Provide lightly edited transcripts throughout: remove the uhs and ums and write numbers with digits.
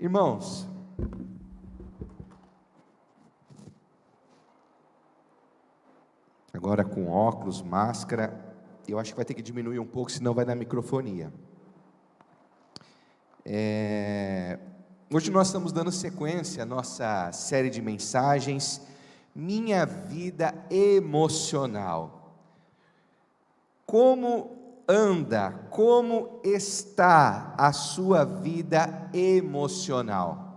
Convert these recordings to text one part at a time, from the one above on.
Irmãos, agora com óculos, máscara, eu acho que vai ter que diminuir um pouco, senão vai dar microfonia. Hoje nós estamos dando sequência à nossa série de mensagens, Minha Vida Emocional. Como anda, como está a sua vida emocional?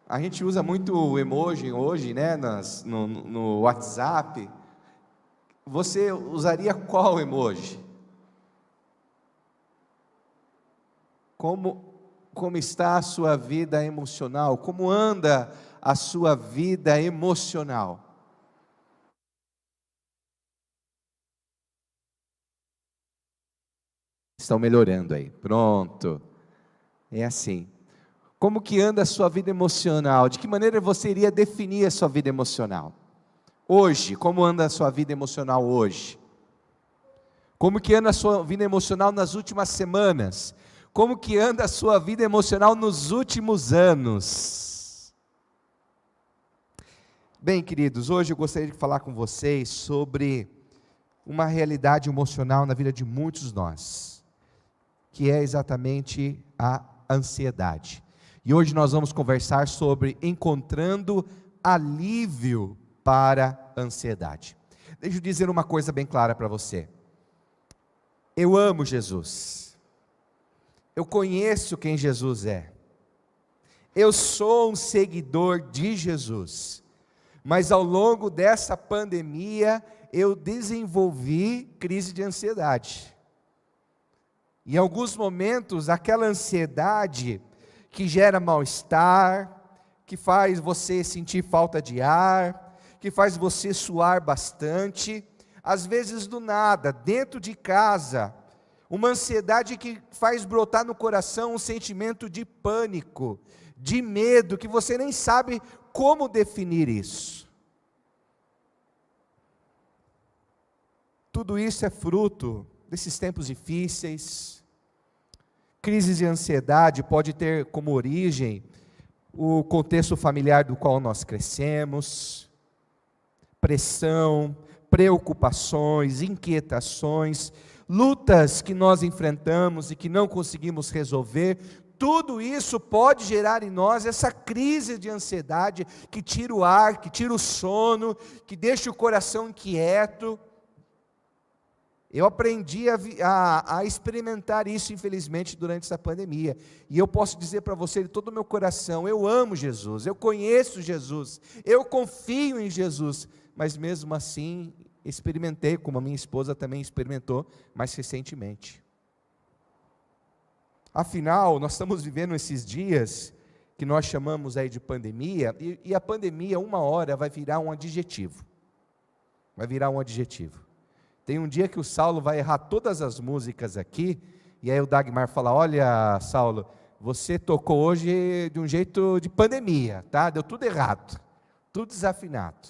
A gente usa muito o emoji hoje, né, no WhatsApp. Você usaria qual emoji? Como está a sua vida emocional? Como anda a sua vida emocional? Estão melhorando aí, pronto, é assim. Como que anda a sua vida emocional? De que maneira você iria definir a sua vida emocional? Hoje, como anda a sua vida emocional hoje? Como que anda a sua vida emocional nas últimas semanas? Como que anda a sua vida emocional nos últimos anos? Bem, queridos, hoje eu gostaria de falar com vocês sobre uma realidade emocional na vida de muitos de nós, que é exatamente a ansiedade. E hoje nós vamos conversar sobre encontrando alívio para a ansiedade. Deixa eu dizer uma coisa bem clara para você. Eu amo Jesus. Eu conheço quem Jesus é. Eu sou um seguidor de Jesus. Mas ao longo dessa pandemia, eu desenvolvi crise de ansiedade. Em alguns momentos, aquela ansiedade que gera mal-estar, que faz você sentir falta de ar, que faz você suar bastante, às vezes do nada, dentro de casa, uma ansiedade que faz brotar no coração um sentimento de pânico, de medo, que você nem sabe como definir isso. Tudo isso é fruto desses tempos difíceis. Crises de ansiedade pode ter como origem o contexto familiar do qual nós crescemos, pressão, preocupações, inquietações, lutas que nós enfrentamos e que não conseguimos resolver. Tudo isso pode gerar em nós essa crise de ansiedade que tira o ar, que tira o sono, que deixa o coração inquieto. Eu aprendi a experimentar isso, infelizmente, durante essa pandemia. E eu posso dizer para você de todo o meu coração, eu amo Jesus, eu conheço Jesus, eu confio em Jesus. Mas mesmo assim, experimentei, como a minha esposa também experimentou mais recentemente. Afinal, nós estamos vivendo esses dias que nós chamamos aí de pandemia, e a pandemia, uma hora, vai virar um adjetivo. Vai virar um adjetivo. Tem um dia que o Saulo vai errar todas as músicas aqui, e aí o Dagmar fala, olha, Saulo, você tocou hoje de um jeito de pandemia, tá? Deu tudo errado, tudo desafinado.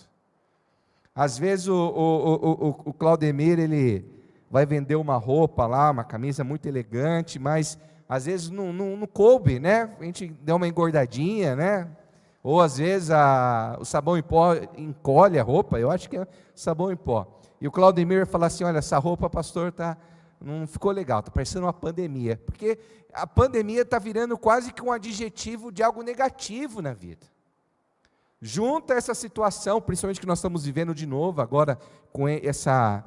Às vezes o Claudemir, ele vai vender uma roupa lá, uma camisa muito elegante, mas às vezes não coube, né? A gente deu uma engordadinha, né? Ou às vezes o sabão em pó encolhe a roupa, eu acho que é sabão em pó. E o Claudemir fala assim, olha, essa roupa, pastor, não ficou legal, está parecendo uma pandemia. Porque a pandemia está virando quase que um adjetivo de algo negativo na vida. Junta essa situação, principalmente que nós estamos vivendo de novo agora, com essa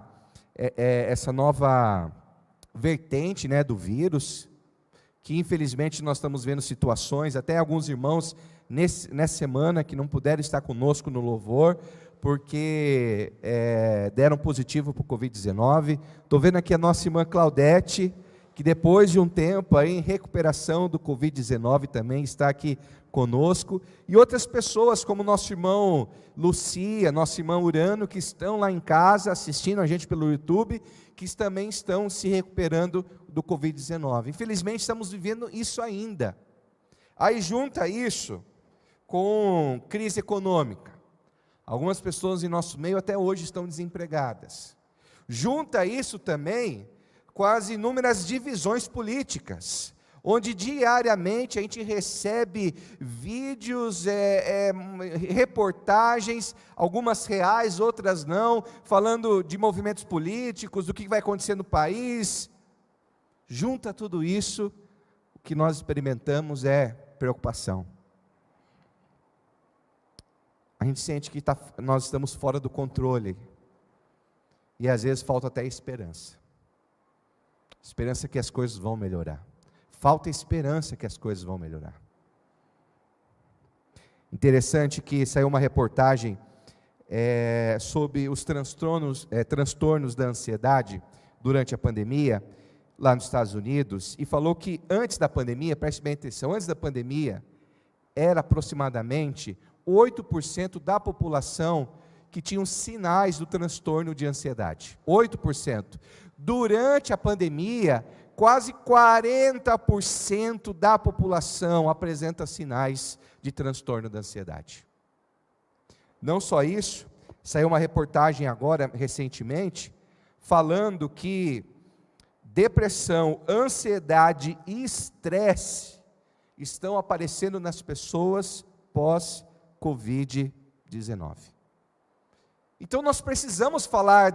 nova vertente, né, do vírus, que infelizmente nós estamos vendo situações, até alguns irmãos nessa semana que não puderam estar conosco no louvor, porque deram positivo para o Covid-19. Estou vendo aqui a nossa irmã Claudete, que depois de um tempo aí em recuperação do Covid-19 também está aqui conosco, e outras pessoas como nosso irmão Lucia, nosso irmão Urano, que estão lá em casa assistindo a gente pelo YouTube, que também estão se recuperando do Covid-19. Infelizmente estamos vivendo isso ainda. Aí junta isso com crise econômica. Algumas pessoas em nosso meio até hoje estão desempregadas. Junta isso também com as inúmeras divisões políticas. onde diariamente a gente recebe vídeos, reportagens, algumas reais, outras não, falando de movimentos políticos, do que vai acontecer no país. Junta tudo isso, o que nós experimentamos é preocupação. A gente sente que nós estamos fora do controle, e às vezes falta até esperança. Esperança que as coisas vão melhorar. Falta esperança que as coisas vão melhorar. Interessante que saiu uma reportagem sobre os transtornos da ansiedade durante a pandemia, lá nos Estados Unidos, e falou que antes da pandemia, preste bem atenção, antes da pandemia, era aproximadamente 8% da população que tinham sinais do transtorno de ansiedade. 8%. Durante a pandemia, quase 40% da população apresenta sinais de transtorno da ansiedade. Não só isso, saiu uma reportagem agora, recentemente, falando que depressão, ansiedade e estresse estão aparecendo nas pessoas pós-Covid-19. Então nós precisamos falar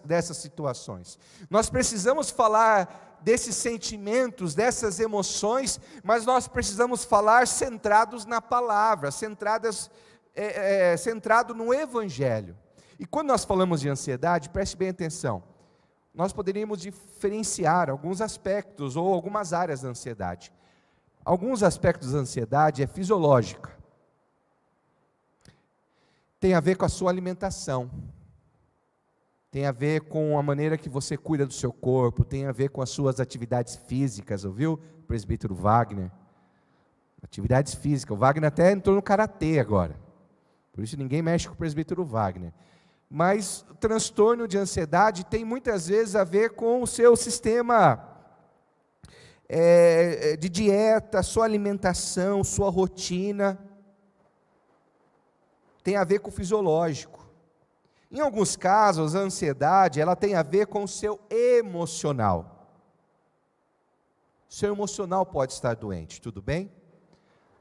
dessas situações, nós precisamos falar desses sentimentos, dessas emoções, mas nós precisamos falar centrados na palavra, centrado no Evangelho. E quando nós falamos de ansiedade, preste bem atenção, nós poderíamos diferenciar alguns aspectos ou algumas áreas da ansiedade. Alguns aspectos da ansiedade é fisiológica, tem a ver com a sua alimentação, tem a ver com a maneira que você cuida do seu corpo, tem a ver com as suas atividades físicas, ouviu, presbítero Wagner? Atividades físicas, o Wagner até entrou no karatê agora, por isso ninguém mexe com o presbítero Wagner. Mas o transtorno de ansiedade tem muitas vezes a ver com o seu sistema de dieta, sua alimentação, sua rotina, tem a ver com o fisiológico. Em alguns casos, a ansiedade, ela tem a ver com o seu emocional. O seu emocional pode estar doente, tudo bem?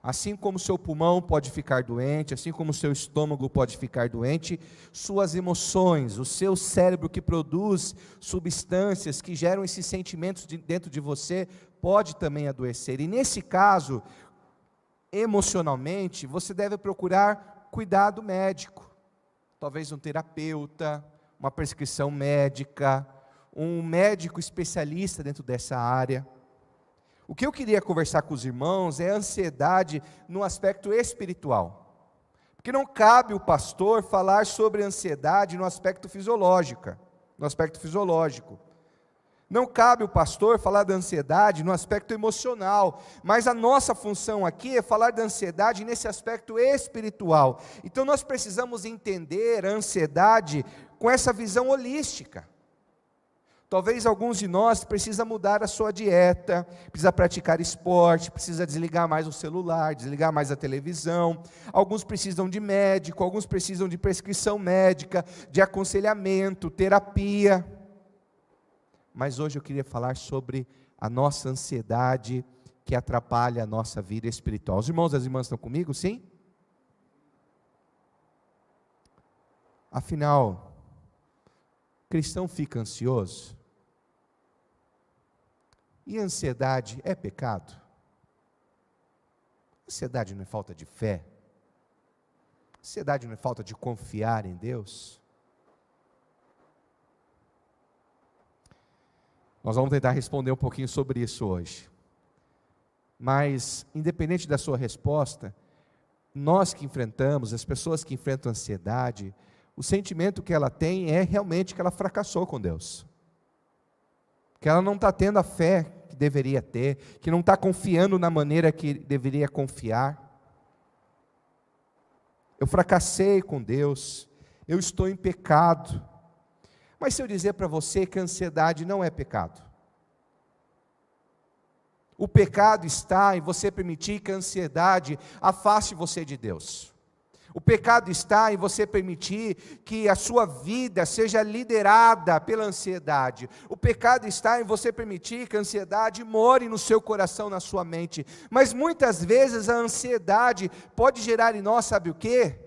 Assim como o seu pulmão pode ficar doente, assim como o seu estômago pode ficar doente, suas emoções, o seu cérebro que produz substâncias que geram esses sentimentos dentro de você, pode também adoecer. E nesse caso, emocionalmente, você deve procurar cuidado médico, talvez um terapeuta, uma prescrição médica, um médico especialista dentro dessa área. O que eu queria conversar com os irmãos é a ansiedade no aspecto espiritual, porque não cabe o pastor falar sobre ansiedade no aspecto fisiológico, não cabe o pastor falar da ansiedade no aspecto emocional, mas a nossa função aqui é falar da ansiedade nesse aspecto espiritual. Então nós precisamos entender a ansiedade com essa visão holística. Talvez alguns de nós precisam mudar a sua dieta, precisa praticar esporte, precisa desligar mais o celular, desligar mais a televisão. Alguns precisam de médico, alguns precisam de prescrição médica, de aconselhamento, terapia. Mas hoje eu queria falar sobre a nossa ansiedade que atrapalha a nossa vida espiritual. Os irmãos e as irmãs estão comigo, sim? Afinal, cristão fica ansioso? E ansiedade é pecado? Ansiedade não é falta de fé? Ansiedade não é falta de confiar em Deus? Nós vamos tentar responder um pouquinho sobre isso hoje. Mas, independente da sua resposta, nós que enfrentamos, as pessoas que enfrentam ansiedade, o sentimento que ela tem é realmente que ela fracassou com Deus. Que ela não está tendo a fé que deveria ter, que não está confiando na maneira que deveria confiar. Eu fracassei com Deus, eu estou em pecado. Mas se eu dizer para você que a ansiedade não é pecado, o pecado está em você permitir que a ansiedade afaste você de Deus. O pecado está em você permitir que a sua vida seja liderada pela ansiedade. O pecado está em você permitir que a ansiedade more no seu coração, na sua mente. Mas muitas vezes a ansiedade pode gerar em nós, sabe o quê?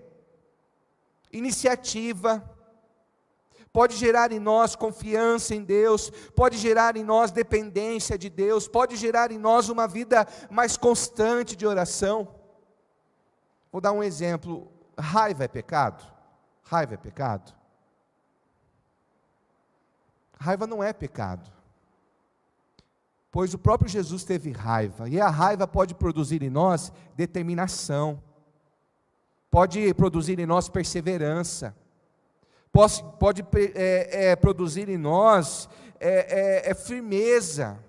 Iniciativa. Pode gerar em nós confiança em Deus, pode gerar em nós dependência de Deus, pode gerar em nós uma vida mais constante de oração. Vou dar um exemplo. Raiva é pecado? Raiva é pecado? Raiva não é pecado, pois o próprio Jesus teve raiva, e a raiva pode produzir em nós determinação, pode produzir em nós perseverança, pode produzir em nós firmeza,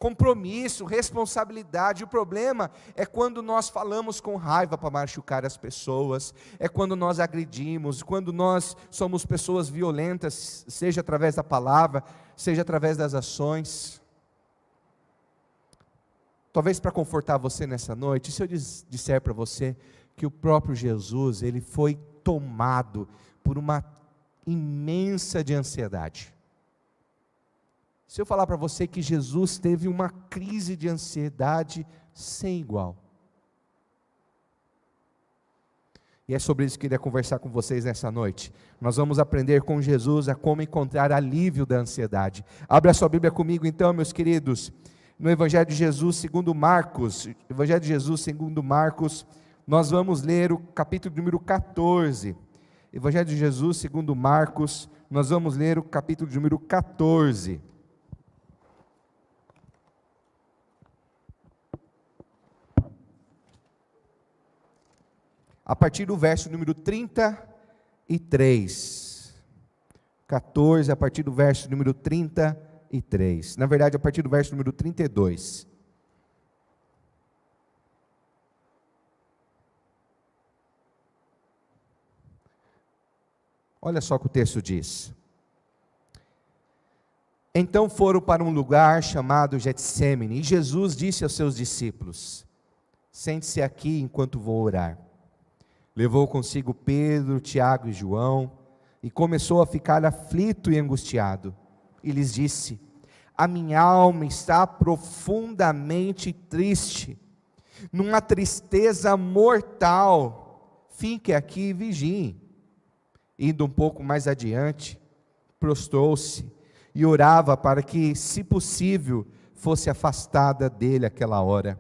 compromisso, responsabilidade. O problema é quando nós falamos com raiva para machucar as pessoas, é quando nós agredimos, quando nós somos pessoas violentas, seja através da palavra, seja através das ações. Talvez para confortar você nessa noite, se eu disser para você que o próprio Jesus, ele foi tomado por uma imensa de ansiedade. Se eu falar para você que Jesus teve uma crise de ansiedade sem igual. E é sobre isso que eu queria conversar com vocês nessa noite. Nós vamos aprender com Jesus a como encontrar alívio da ansiedade. Abra a sua Bíblia comigo então, meus queridos, no Evangelho de Jesus segundo Marcos. Evangelho de Jesus segundo Marcos, nós vamos ler o capítulo número 14. Evangelho de Jesus segundo Marcos, nós vamos ler o capítulo número 14. A partir do verso número 33. 14, a partir do verso número 33. Na verdade, a partir do verso número 32. Olha só o que o texto diz. Então foram para um lugar chamado Getsêmani, e Jesus disse aos seus discípulos: sente-se aqui enquanto vou orar. Levou consigo Pedro, Tiago e João, e começou a ficar aflito e angustiado. E lhes disse: a minha alma está profundamente triste, numa tristeza mortal. Fique aqui e vigiem. Indo um pouco mais adiante, prostrou-se e orava para que, se possível, fosse afastada dele aquela hora.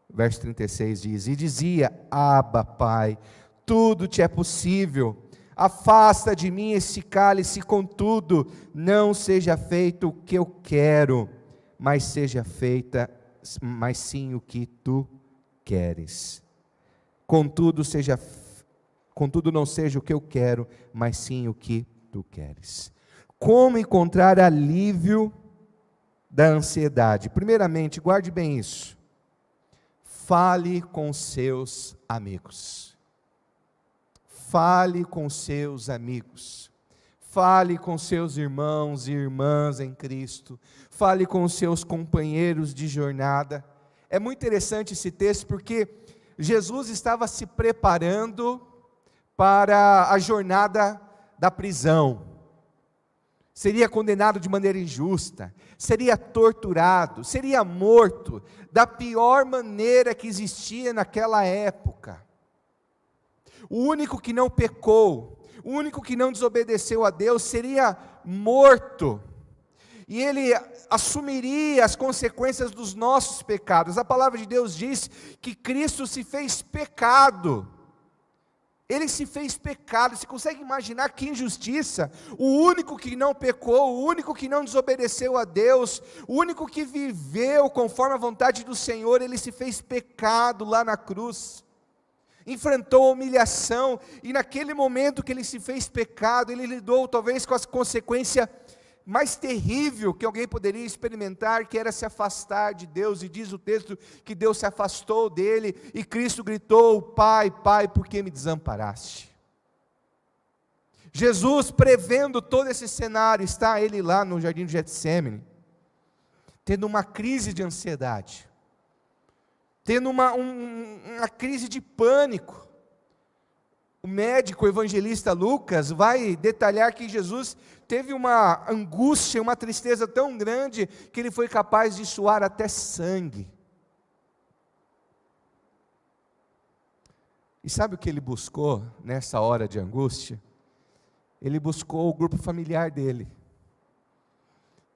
Verso 36 diz: e dizia: Abba, Pai, tudo te é possível, afasta de mim esse cálice, contudo, não seja feito o que eu quero, mas sim o que tu queres. Contudo, não seja o que eu quero, mas sim o que tu queres. Como encontrar alívio da ansiedade? Primeiramente, guarde bem isso. Fale com seus amigos. Fale com seus amigos. Fale com seus irmãos e irmãs em Cristo. Fale com seus companheiros de jornada. É muito interessante esse texto porque Jesus estava se preparando para a jornada da prisão. Seria condenado de maneira injusta, seria torturado, seria morto da pior maneira que existia naquela época. O único que não pecou, o único que não desobedeceu a Deus seria morto, e ele assumiria as consequências dos nossos pecados. A palavra de Deus diz que Cristo se fez pecado. Ele se fez pecado. Você consegue imaginar que injustiça? O único que não pecou, o único que não desobedeceu a Deus, o único que viveu conforme a vontade do Senhor, ele se fez pecado lá na cruz, enfrentou a humilhação, e naquele momento que ele se fez pecado, ele lidou talvez com a consequência mais terrível que alguém poderia experimentar, que era se afastar de Deus. E diz o texto que Deus se afastou dele, e Cristo gritou: Pai, Pai, por que me desamparaste? Jesus, prevendo todo esse cenário, está ele lá no jardim de Getsêmani, tendo uma crise de ansiedade, tendo uma crise de pânico, médico, o evangelista Lucas, vai detalhar que Jesus teve uma angústia, uma tristeza tão grande, que ele foi capaz de suar até sangue. E sabe o que ele buscou nessa hora de angústia? Ele buscou o grupo familiar dele.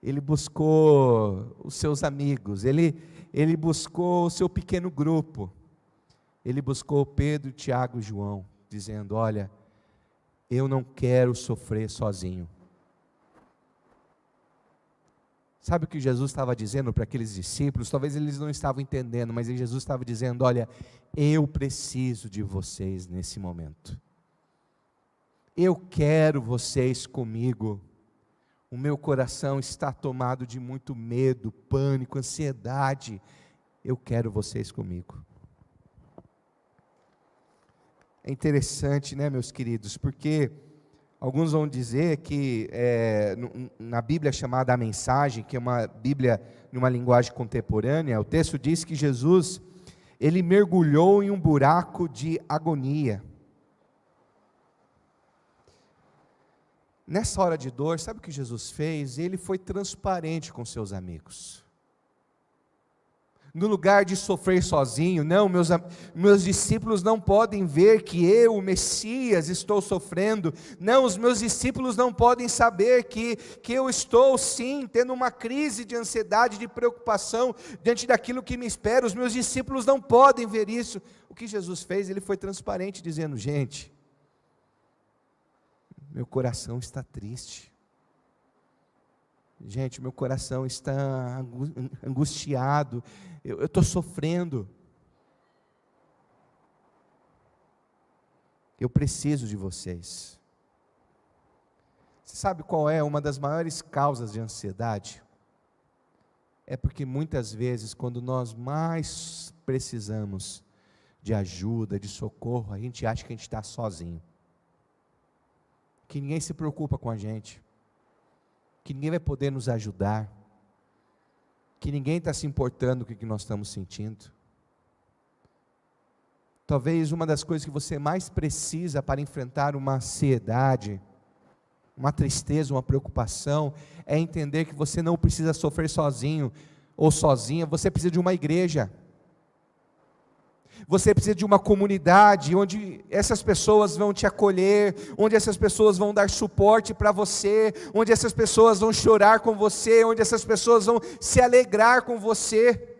Ele buscou os seus amigos, ele buscou o seu pequeno grupo. Ele buscou Pedro, Tiago e João, dizendo: olha, eu não quero sofrer sozinho. Sabe o que Jesus estava dizendo para aqueles discípulos? Talvez eles não estavam entendendo, mas Jesus estava dizendo: olha, eu preciso de vocês nesse momento. Eu quero vocês comigo. O meu coração está tomado de muito medo, pânico, ansiedade. Eu quero vocês comigo. É interessante, né, meus queridos, porque alguns vão dizer que na Bíblia chamada A Mensagem, que é uma Bíblia numa linguagem contemporânea, o texto diz que Jesus, ele mergulhou em um buraco de agonia. Nessa hora de dor, sabe o que Jesus fez? Ele foi transparente com seus amigos. No lugar de sofrer sozinho, não, meus discípulos não podem ver que eu, o Messias, estou sofrendo. Não, os meus discípulos não podem saber que eu estou sim tendo uma crise de ansiedade, de preocupação diante daquilo que me espera. Os meus discípulos não podem ver isso. O que Jesus fez? Ele foi transparente, dizendo: gente, meu coração está triste. Gente, meu coração está angustiado. Eu estou sofrendo. Eu preciso de vocês. Você sabe qual é uma das maiores causas de ansiedade? É porque muitas vezes, quando nós mais precisamos de ajuda, de socorro, a gente acha que a gente está sozinho. Que ninguém se preocupa com a gente, que ninguém vai poder nos ajudar, que ninguém está se importando com o que nós estamos sentindo. Talvez uma das coisas que você mais precisa para enfrentar uma ansiedade, uma tristeza, uma preocupação, é entender que você não precisa sofrer sozinho ou sozinha, você precisa de uma igreja. Você precisa de uma comunidade onde essas pessoas vão te acolher, onde essas pessoas vão dar suporte para você, onde essas pessoas vão chorar com você, onde essas pessoas vão se alegrar com você.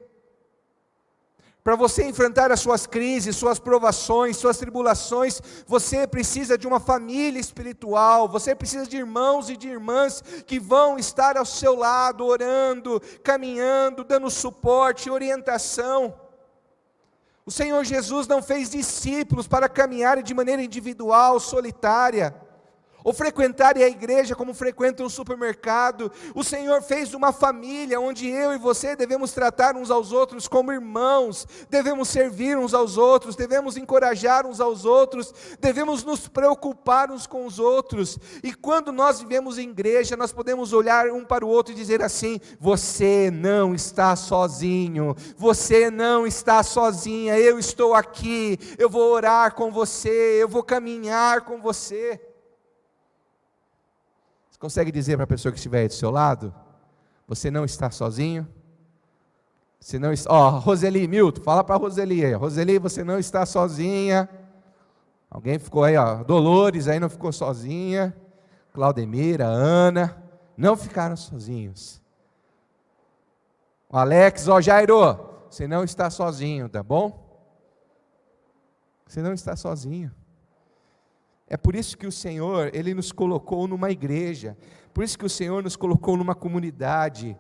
Para você enfrentar as suas crises, suas provações, suas tribulações, você precisa de uma família espiritual, você precisa de irmãos e de irmãs que vão estar ao seu lado, orando, caminhando, dando suporte, orientação. O Senhor Jesus não fez discípulos para caminharem de maneira individual, solitária, ou frequentarem a igreja como frequentam um supermercado. O Senhor fez uma família, onde eu e você devemos tratar uns aos outros como irmãos, devemos servir uns aos outros, devemos encorajar uns aos outros, devemos nos preocupar uns com os outros. E quando nós vivemos em igreja, nós podemos olhar um para o outro e dizer assim: você não está sozinho, você não está sozinha, eu estou aqui, eu vou orar com você, eu vou caminhar com você. Consegue dizer para a pessoa que estiver aí do seu lado: você não está sozinho? Você não está... Roseli, Milton, fala para a Roseli aí. Roseli, você não está sozinha. Alguém ficou aí, Dolores aí não ficou sozinha. Claudemira, Ana, não ficaram sozinhos. O Alex, Jairo, você não está sozinho, tá bom? Você não está sozinho. É por isso que o Senhor, Ele nos colocou numa igreja, por isso que o Senhor nos colocou numa comunidade,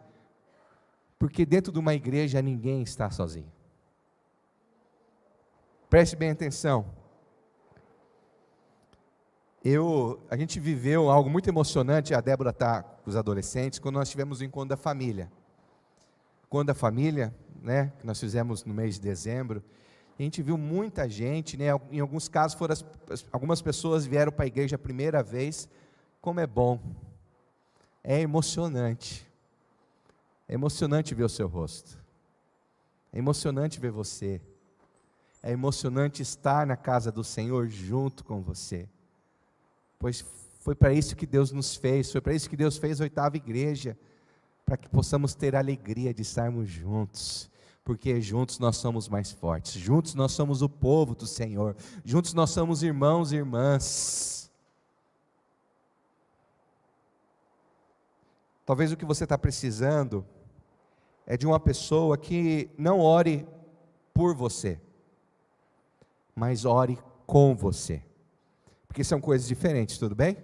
porque dentro de uma igreja ninguém está sozinho. Preste bem atenção. A gente viveu algo muito emocionante, a Débora está com os adolescentes, quando nós tivemos o encontro da família. O encontro da família, né, que nós fizemos no mês de dezembro. A gente viu muita gente, né? Em alguns casos algumas pessoas vieram para a igreja a primeira vez. Como é bom, é emocionante ver o seu rosto, é emocionante ver você, É emocionante estar na casa do Senhor junto com você, pois foi para isso que Deus nos fez, foi para isso que Deus fez a 8ª igreja, para que possamos ter a alegria de estarmos juntos, porque juntos nós somos mais fortes, juntos nós somos o povo do Senhor, juntos nós somos irmãos e irmãs. Talvez o que você está precisando é de uma pessoa que não ore por você, mas ore com você, porque são coisas diferentes, tudo bem?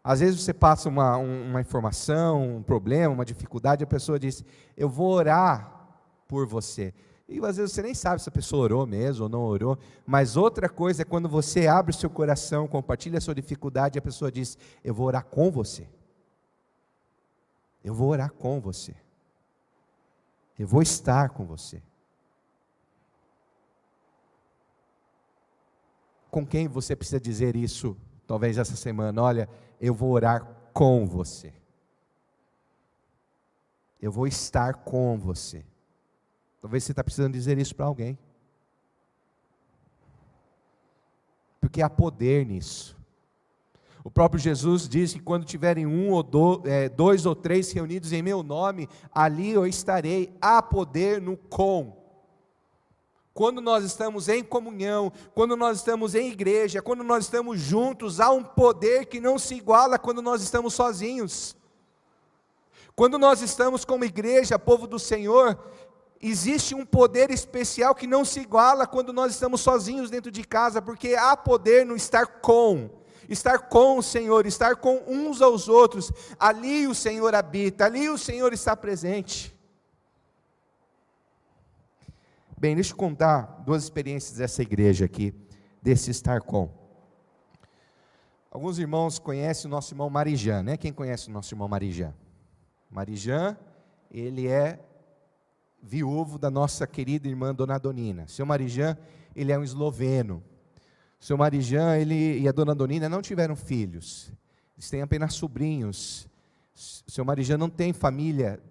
Às vezes você passa uma informação, um problema, uma dificuldade, a pessoa diz, eu vou orar por você, e às vezes você nem sabe se a pessoa orou mesmo ou não orou, mas outra coisa é quando você abre o seu coração, compartilha a sua dificuldade, e a pessoa diz, eu vou orar com você, eu vou orar com você, eu vou estar com você. Com quem você precisa dizer isso, talvez essa semana? Olha, eu vou orar com você. Eu vou estar com você. Talvez você está precisando dizer isso para alguém. Porque há poder nisso. O próprio Jesus diz que quando tiverem dois ou três reunidos em meu nome, ali eu estarei. Há poder no com. Quando nós estamos em comunhão, quando nós estamos em igreja, quando nós estamos juntos, há um poder que não se iguala quando nós estamos sozinhos. Quando nós estamos como igreja, povo do Senhor, existe um poder especial que não se iguala quando nós estamos sozinhos dentro de casa, porque há poder no estar com o Senhor, estar com uns aos outros. Ali o Senhor habita, ali o Senhor está presente. Bem, deixa eu contar 2 experiências dessa igreja aqui, desse estar com. Alguns irmãos conhecem o nosso irmão Marijan, né? Quem conhece o nosso irmão Marijan? Marijan, ele é viúvo da nossa querida irmã Dona Donina. Seu Marijan, ele é um esloveno. Seu Marijan, ele e a Dona Donina não tiveram filhos, eles têm apenas sobrinhos. Seu Marijan não tem família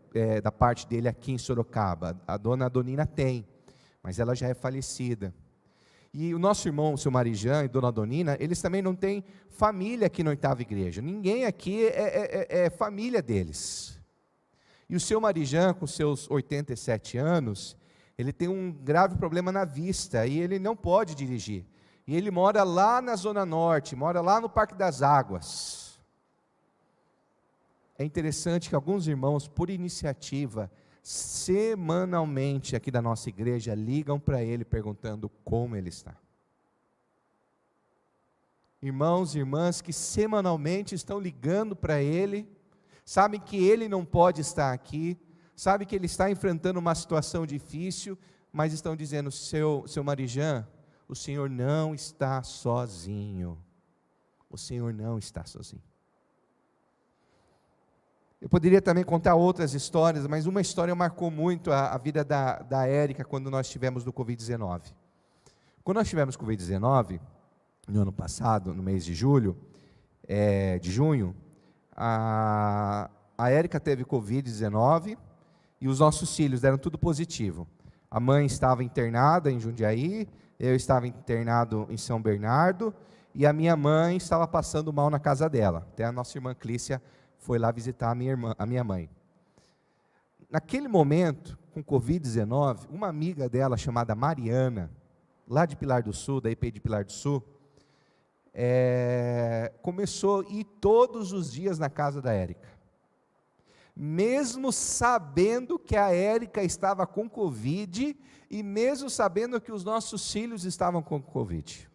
da parte dele aqui em Sorocaba, a Dona Donina tem, mas ela já é falecida. E o nosso irmão, seu Marijan e Dona Donina, eles também não têm família aqui na 8ª igreja, ninguém aqui é família deles. E o seu Marijan, com seus 87 anos, ele tem um grave problema na vista, e ele não pode dirigir. E ele mora lá na Zona Norte, mora lá no Parque das Águas. É interessante que alguns irmãos, por iniciativa, semanalmente aqui da nossa igreja, ligam para ele perguntando como ele está. Irmãos e irmãs que semanalmente estão ligando para ele, sabem que ele não pode estar aqui, sabem que ele está enfrentando uma situação difícil, mas estão dizendo, seu Marijan, o Senhor não está sozinho. O Senhor não está sozinho. Eu poderia também contar outras histórias, mas uma história marcou muito a vida da Érica quando nós estivemos no Covid-19. Quando nós tivemos Covid-19, no ano passado, no mês de junho, a Érica teve Covid-19 e os nossos filhos deram tudo positivo. A mãe estava internada em Jundiaí, eu estava internado em São Bernardo, e a minha mãe estava passando mal na casa dela. Até a nossa irmã Clícia foi lá visitar a minha mãe. Naquele momento, com Covid-19, uma amiga dela, chamada Mariana, lá de Pilar do Sul, da IP de Pilar do Sul, começou a ir todos os dias na casa da Érica. Mesmo sabendo que a Érica estava com Covid, e mesmo sabendo que os nossos filhos estavam com Covid.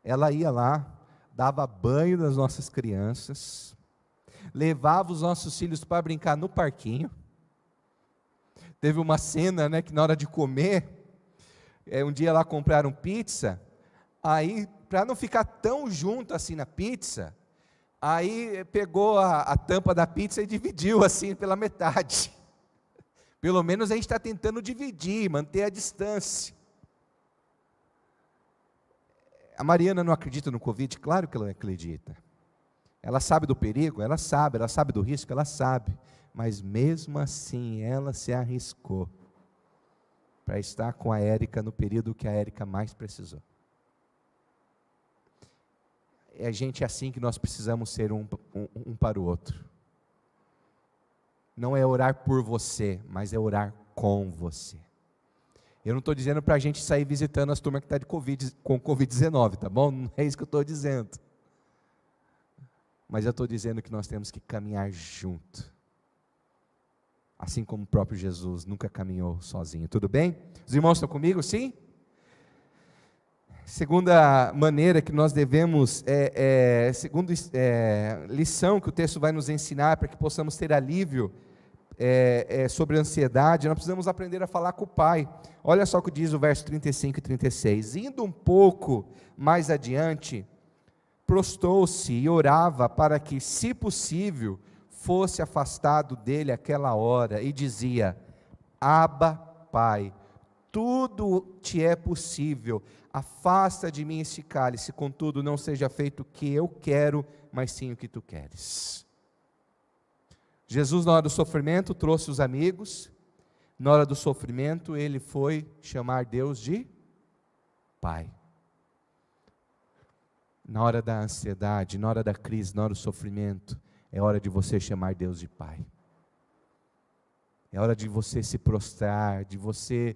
Ela ia lá, dava banho nas nossas crianças, levava os nossos filhos para brincar no parquinho. Teve uma cena, né, que na hora de comer, um dia lá compraram pizza, aí, para não ficar tão junto assim na pizza, aí pegou a tampa da pizza e dividiu assim pela metade. Pelo menos a gente está tentando dividir, manter a distância. A Mariana não acredita no Covid? Claro que ela acredita. Ela sabe do perigo? Ela sabe do risco? Ela sabe. Mas mesmo assim ela se arriscou. para estar com a Érica no período que a Érica mais precisou. É gente assim que nós precisamos ser um para o outro. Não é orar por você, mas é orar com você. Eu não estou dizendo para a gente sair visitando as turmas que estão com Covid-19, tá bom? Não é isso que eu estou dizendo. Mas eu estou dizendo que nós temos que caminhar junto. Assim como o próprio Jesus nunca caminhou sozinho. Tudo bem? Os irmãos estão comigo, sim? Segunda maneira que nós devemos, lição que o texto vai nos ensinar para que possamos ter alívio sobre a ansiedade, nós precisamos aprender a falar com o Pai. Olha só o que diz o verso 35 e 36. Indo um pouco mais adiante, prostou-se e orava para que, se possível, fosse afastado dele aquela hora, e dizia: Abba, Pai, tudo te é possível, afasta de mim este cálice, contudo não seja feito o que eu quero, mas sim o que tu queres. Jesus, na hora do sofrimento, trouxe os amigos. Na hora do sofrimento, ele foi chamar Deus de Pai. Na hora da ansiedade, na hora da crise, na hora do sofrimento, é hora de você chamar Deus de Pai. É hora de você se prostrar, de você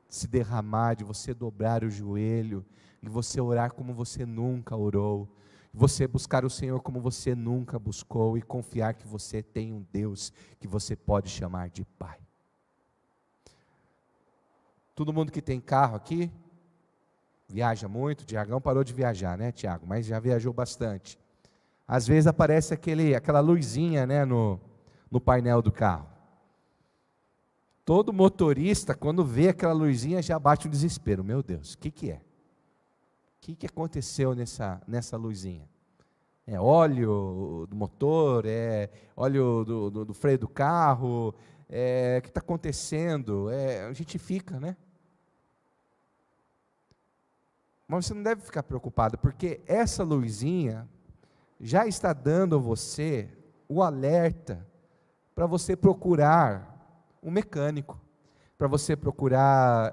se derramar, de você dobrar o joelho, de você orar como você nunca orou, de você buscar o Senhor como você nunca buscou e confiar que você tem um Deus que você pode chamar de Pai. Todo mundo que tem carro aqui, viaja muito. Tiagão parou de viajar, né, Tiago? Mas já viajou bastante. Às vezes aparece aquela luzinha, né, no painel do carro. Todo motorista, quando vê aquela luzinha, já bate um desespero. Meu Deus, o que é? O que aconteceu nessa luzinha? É óleo do motor? É óleo do freio do carro? O que está acontecendo? A gente fica, né? Mas você não deve ficar preocupado, porque essa luzinha já está dando a você o alerta para você procurar um mecânico, para você procurar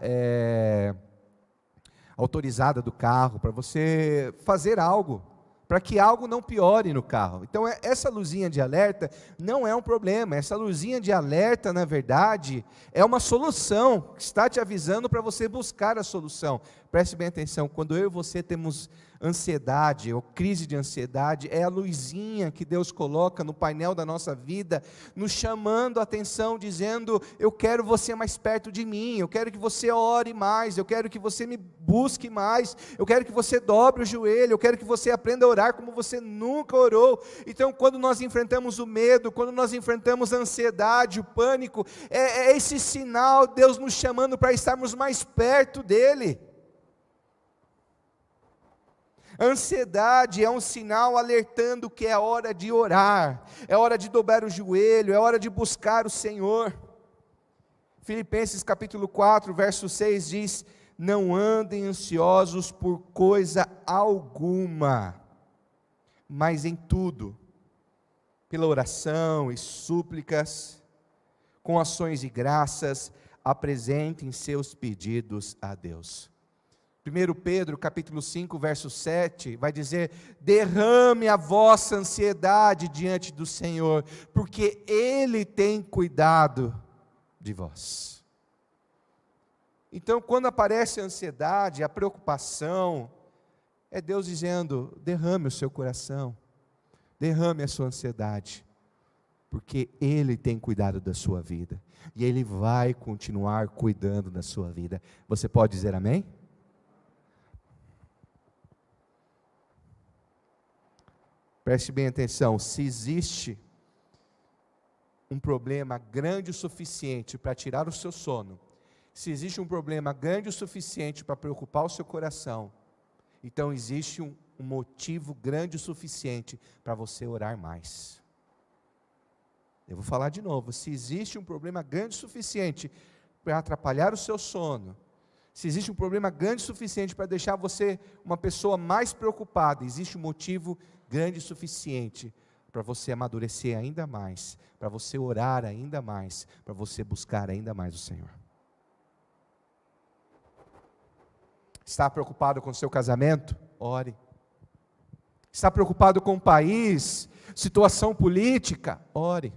autorizada do carro, para você fazer algo, para que algo não piore no carro. Então essa luzinha de alerta não é um problema, essa luzinha de alerta, na verdade, é uma solução, que está te avisando para você buscar a solução. Preste bem atenção, quando eu e você temos ansiedade ou crise de ansiedade, é a luzinha que Deus coloca no painel da nossa vida, nos chamando a atenção, dizendo: eu quero você mais perto de mim, eu quero que você ore mais, eu quero que você me busque mais, eu quero que você dobre o joelho, eu quero que você aprenda a orar como você nunca orou. Então, quando nós enfrentamos o medo, quando nós enfrentamos a ansiedade, o pânico, é esse sinal, Deus nos chamando para estarmos mais perto dEle. A ansiedade é um sinal alertando que é hora de orar, é hora de dobrar o joelho, é hora de buscar o Senhor. Filipenses capítulo 4, verso 6 diz: não andem ansiosos por coisa alguma, mas em tudo, pela oração e súplicas, com ações de graças, apresentem seus pedidos a Deus. 1 Pedro capítulo 5, verso 7, vai dizer: derrame a vossa ansiedade diante do Senhor, porque Ele tem cuidado de vós. Então, quando aparece a ansiedade, a preocupação, é Deus dizendo: derrame o seu coração, derrame a sua ansiedade, porque Ele tem cuidado da sua vida, e Ele vai continuar cuidando da sua vida. Você pode dizer amém? Preste bem atenção, se existe um problema grande o suficiente para tirar o seu sono, se existe um problema grande o suficiente para preocupar o seu coração, então existe um motivo grande o suficiente para você orar mais. Eu vou falar de novo, se existe um problema grande o suficiente para atrapalhar o seu sono, se existe um problema grande o suficiente para deixar você uma pessoa mais preocupada, existe um motivo grande o suficiente para você amadurecer ainda mais, para você orar ainda mais, para você buscar ainda mais o Senhor. Está preocupado com o seu casamento? Ore. Está preocupado com o país, situação política? Ore.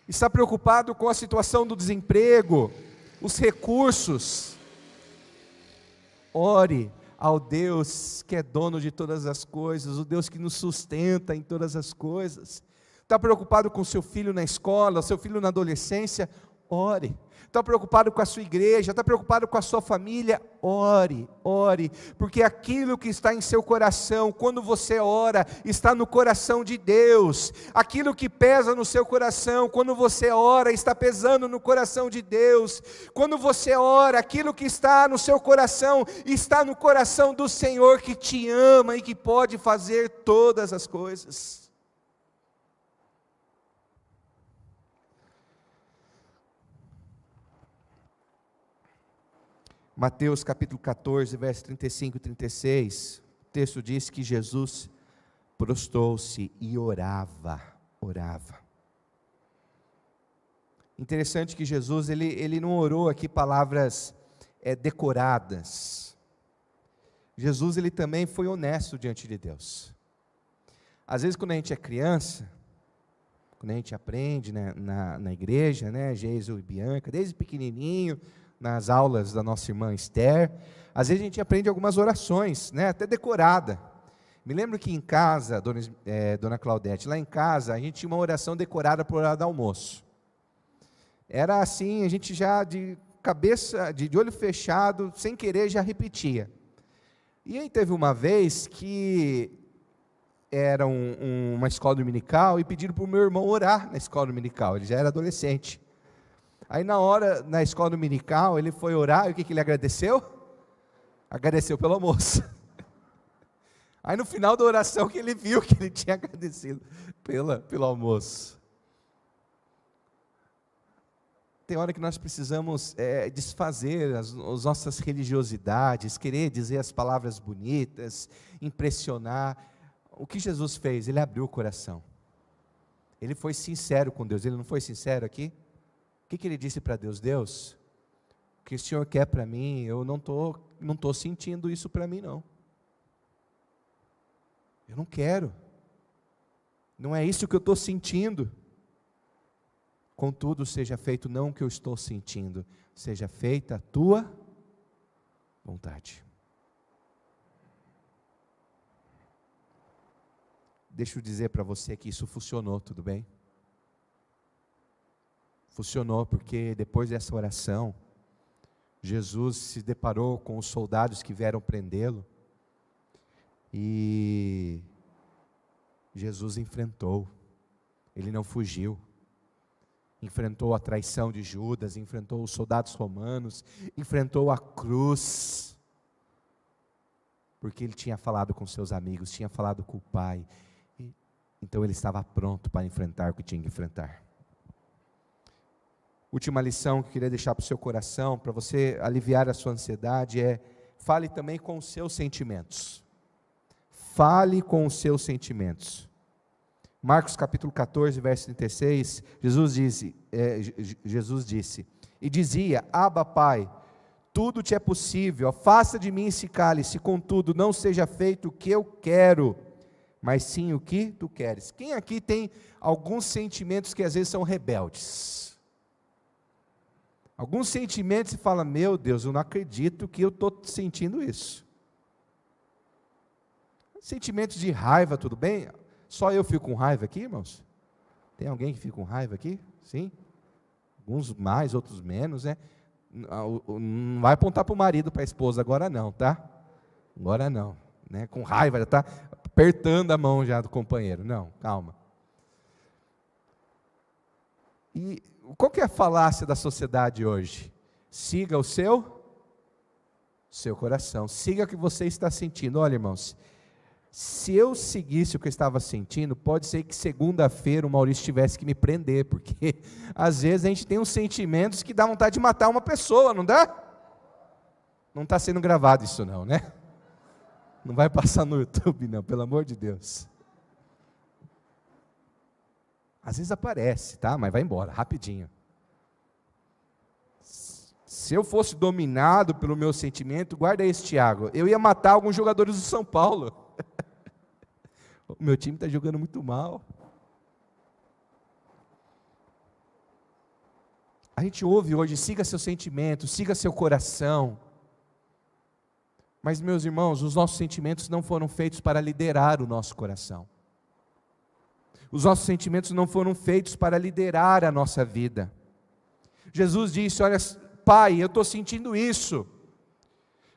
Está preocupado com a situação do desemprego, os recursos? Ore ao Deus que é dono de todas as coisas, o Deus que nos sustenta em todas as coisas. Está preocupado com o seu filho na escola, o seu filho na adolescência? Ore. Está preocupado com a sua igreja, está preocupado com a sua família? Ore, ore, porque aquilo que está em seu coração, quando você ora, está no coração de Deus. Aquilo que pesa no seu coração, quando você ora, está pesando no coração de Deus. Quando você ora, aquilo que está no seu coração, está no coração do Senhor, que te ama e que pode fazer todas as coisas. Mateus capítulo 14, verso 35 e 36, o texto diz que Jesus prostrou-se e orava. Interessante que Jesus, ele não orou aqui palavras decoradas. Jesus, ele também foi honesto diante de Deus. Às vezes quando a gente é criança, quando a gente aprende, né, na igreja, né, Geiso e Bianca, desde pequenininho, nas aulas da nossa irmã Esther, às vezes a gente aprende algumas orações, né, até decorada. Me lembro que em casa, dona Claudete, lá em casa, a gente tinha uma oração decorada para o horário do almoço. Era assim, a gente já de cabeça, de olho fechado, sem querer, já repetia. E aí teve uma vez que era uma escola dominical e pediram para o meu irmão orar na escola dominical, ele já era adolescente. Aí na escola dominical, ele foi orar, e o que ele agradeceu? Agradeceu pelo almoço. Aí no final da oração que ele viu que ele tinha agradecido pelo almoço. Tem hora que nós precisamos desfazer as nossas religiosidades, querer dizer as palavras bonitas, impressionar. O que Jesus fez? Ele abriu o coração. Ele foi sincero com Deus, ele não foi sincero aqui? O que ele disse para Deus? Deus, o que o Senhor quer para mim, eu não tô sentindo isso para mim não. Eu não quero. Não é isso que eu estou sentindo. Contudo, seja feito não o que eu estou sentindo, seja feita a tua vontade. Deixa eu dizer para você que isso funcionou, tudo bem? Funcionou porque depois dessa oração, Jesus se deparou com os soldados que vieram prendê-lo, e Jesus enfrentou, ele não fugiu, enfrentou a traição de Judas, enfrentou os soldados romanos, enfrentou a cruz, porque ele tinha falado com seus amigos, tinha falado com o Pai, então ele estava pronto para enfrentar o que tinha que enfrentar. Última lição que eu queria deixar para o seu coração, para você aliviar a sua ansiedade, fale também com os seus sentimentos. Fale com os seus sentimentos. Marcos capítulo 14, verso 36, Jesus disse, e dizia, Abba Pai, tudo te é possível, afasta de mim esse cálice, contudo não seja feito o que eu quero, mas sim o que tu queres. Quem aqui tem alguns sentimentos que às vezes são rebeldes? Alguns sentimentos, você fala, meu Deus, eu não acredito que eu estou sentindo isso. Sentimentos de raiva, tudo bem? Só eu fico com raiva aqui, irmãos? Tem alguém que fica com raiva aqui? Sim? Alguns mais, outros menos, né? Não vai apontar para o marido, para a esposa, agora não, tá? Agora não, né? Com raiva, já está apertando a mão já do companheiro. Não, calma. E qual que é a falácia da sociedade hoje? Siga o seu coração, siga o que você está sentindo. Olha, irmãos, se eu seguisse o que eu estava sentindo, pode ser que segunda-feira o Maurício tivesse que me prender, porque às vezes a gente tem uns sentimentos que dá vontade de matar uma pessoa, não dá? Não está sendo gravado isso não, né? Não vai passar no YouTube não, pelo amor de Deus. Às vezes aparece, tá? Mas vai embora, rapidinho. Se eu fosse dominado pelo meu sentimento, guarda esse, Thiago, eu ia matar alguns jogadores do São Paulo. O meu time está jogando muito mal. A gente ouve hoje, siga seu sentimento, siga seu coração. Mas, meus irmãos, os nossos sentimentos não foram feitos para liderar o nosso coração. Os nossos sentimentos não foram feitos para liderar a nossa vida. Jesus disse: olha, Pai, eu estou sentindo isso,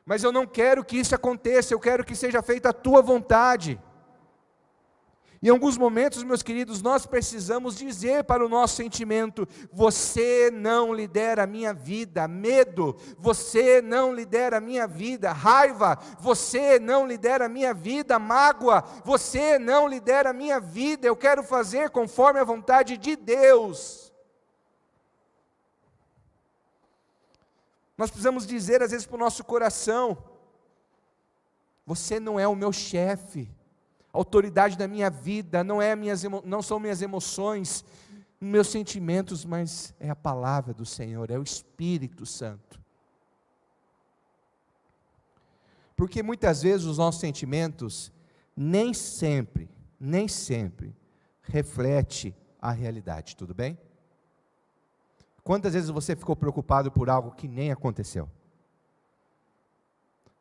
mas eu não quero que isso aconteça, eu quero que seja feita a Tua vontade. Em alguns momentos, meus queridos, nós precisamos dizer para o nosso sentimento: você não lidera a minha vida. Medo, você não lidera a minha vida. Raiva, você não lidera a minha vida. Mágoa, você não lidera a minha vida. Eu quero fazer conforme a vontade de Deus. Nós precisamos dizer às vezes para o nosso coração: você não é o meu chefe. A autoridade da minha vida não são minhas emoções, meus sentimentos, mas é a palavra do Senhor, é o Espírito Santo. Porque muitas vezes os nossos sentimentos nem sempre reflete a realidade, tudo bem? Quantas vezes você ficou preocupado por algo que nem aconteceu?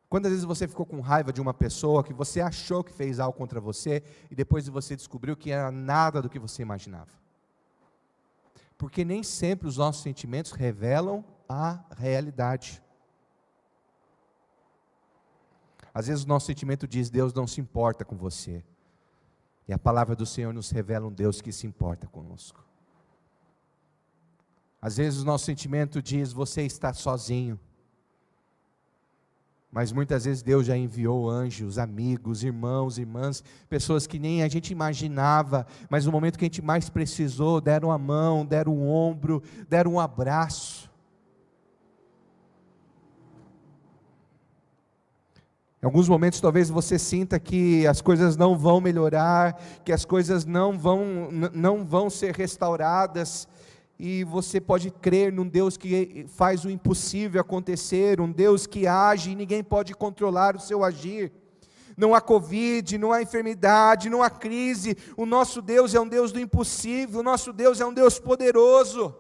Quantas vezes você ficou com raiva de uma pessoa que você achou que fez algo contra você e depois você descobriu que era nada do que você imaginava? Porque nem sempre os nossos sentimentos revelam a realidade. Às vezes o nosso sentimento diz: Deus não se importa com você. E a palavra do Senhor nos revela um Deus que se importa conosco. Às vezes o nosso sentimento diz: você está sozinho. Mas muitas vezes Deus já enviou anjos, amigos, irmãos, irmãs, pessoas que nem a gente imaginava, mas no momento que a gente mais precisou, deram a mão, deram o ombro, deram um abraço. Em alguns momentos talvez você sinta que as coisas não vão melhorar, que as coisas não vão ser restauradas, e você pode crer num Deus que faz o impossível acontecer, um Deus que age e ninguém pode controlar o seu agir. Não há Covid, não há enfermidade, não há crise. O nosso Deus é um Deus do impossível, o nosso Deus é um Deus poderoso.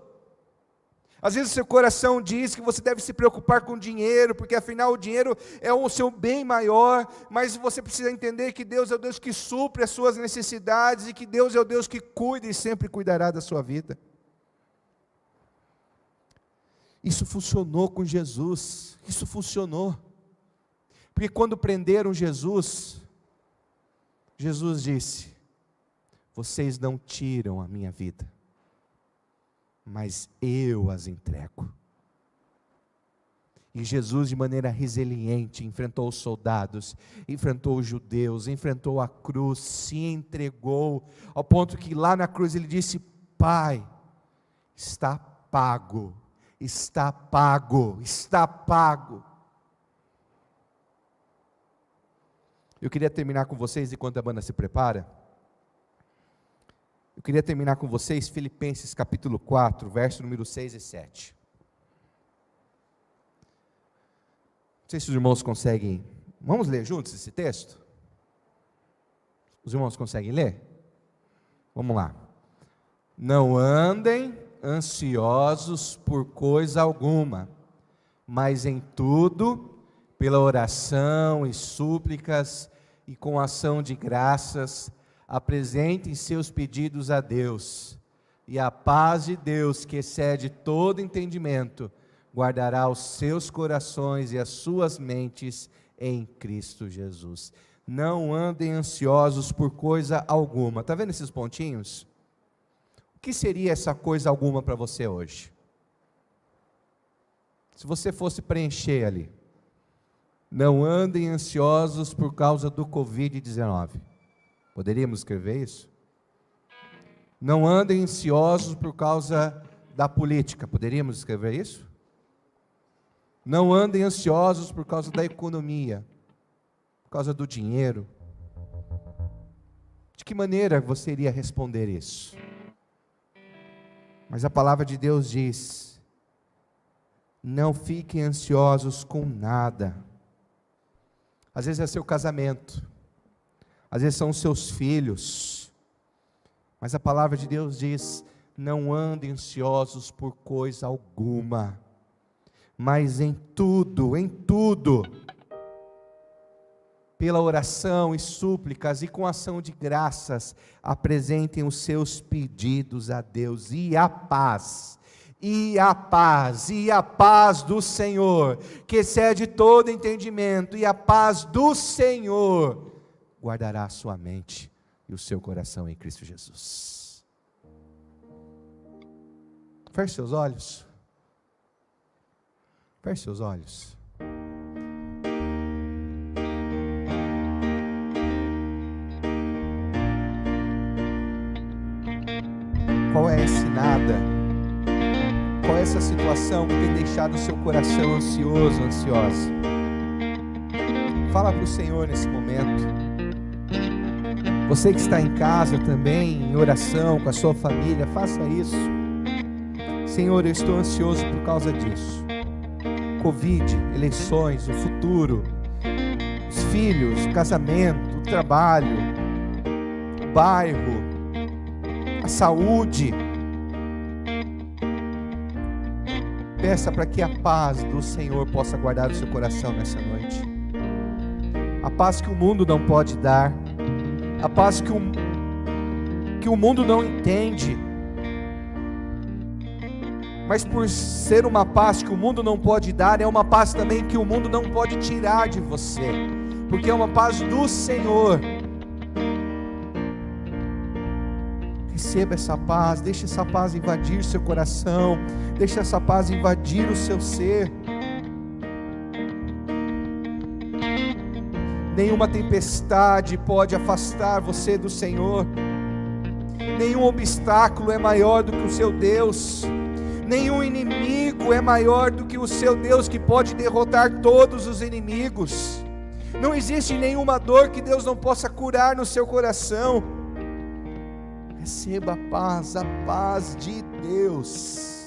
Às vezes o seu coração diz que você deve se preocupar com dinheiro, porque afinal o dinheiro é o seu bem maior, mas você precisa entender que Deus é o Deus que supre as suas necessidades, e que Deus é o Deus que cuida e sempre cuidará da sua vida. Isso funcionou com Jesus, isso funcionou, porque quando prenderam Jesus, Jesus disse: vocês não tiram a minha vida, mas eu as entrego. E Jesus, de maneira resiliente, enfrentou os soldados, enfrentou os judeus, enfrentou a cruz, se entregou, ao ponto que lá na cruz ele disse: Pai, está pago. Está pago, está pago. Eu queria terminar com vocês, enquanto a banda se prepara, eu queria terminar com vocês Filipenses capítulo 4, verso número 6 e 7. Não sei se os irmãos conseguem, vamos ler juntos esse texto? Os irmãos conseguem ler? Vamos lá. Não andem ansiosos por coisa alguma, mas em tudo, pela oração e súplicas e com ação de graças, apresentem seus pedidos a Deus, e a paz de Deus, que excede todo entendimento, guardará os seus corações e as suas mentes em Cristo Jesus. Não andem ansiosos por coisa alguma. Está vendo esses pontinhos? O que seria essa coisa alguma para você hoje? Se você fosse preencher ali: não andem ansiosos por causa do Covid-19. Poderíamos escrever isso? Não andem ansiosos por causa da política. Poderíamos escrever isso? Não andem ansiosos por causa da economia, por causa do dinheiro. De que maneira você iria responder isso? Mas a palavra de Deus diz: Não fiquem ansiosos com nada. Às vezes é seu casamento, às vezes são os seus filhos, mas a palavra de Deus diz: não andem ansiosos por coisa alguma, mas em tudo, pela oração e súplicas e com ação de graças, apresentem os seus pedidos a Deus, e a paz do Senhor, que excede todo entendimento, e a paz do Senhor guardará a sua mente e o seu coração em Cristo Jesus. Feche seus olhos. Feche seus olhos. Qual é esse nada? Qual é essa situação que tem deixado o seu coração ansioso, ansiosa? Fala para o Senhor nesse momento. Você que está em casa também, em oração com a sua família, faça isso. Senhor, eu estou ansioso por causa disso. Covid, eleições, o futuro, os filhos, o casamento, o trabalho, o bairro, a saúde. Peça para que a paz do Senhor possa guardar o seu coração nessa noite. A paz que o mundo não pode dar, a paz que o mundo não entende, mas por ser uma paz que o mundo não pode dar, é uma paz também que o mundo não pode tirar de você, porque é uma paz do Senhor. Receba essa paz, deixe essa paz invadir seu coração, deixe essa paz invadir o seu ser. Nenhuma tempestade pode afastar você do Senhor, nenhum obstáculo é maior do que o seu Deus, nenhum inimigo é maior do que o seu Deus, que pode derrotar todos os inimigos. Não existe nenhuma dor que Deus não possa curar no seu coração. Receba a paz de Deus.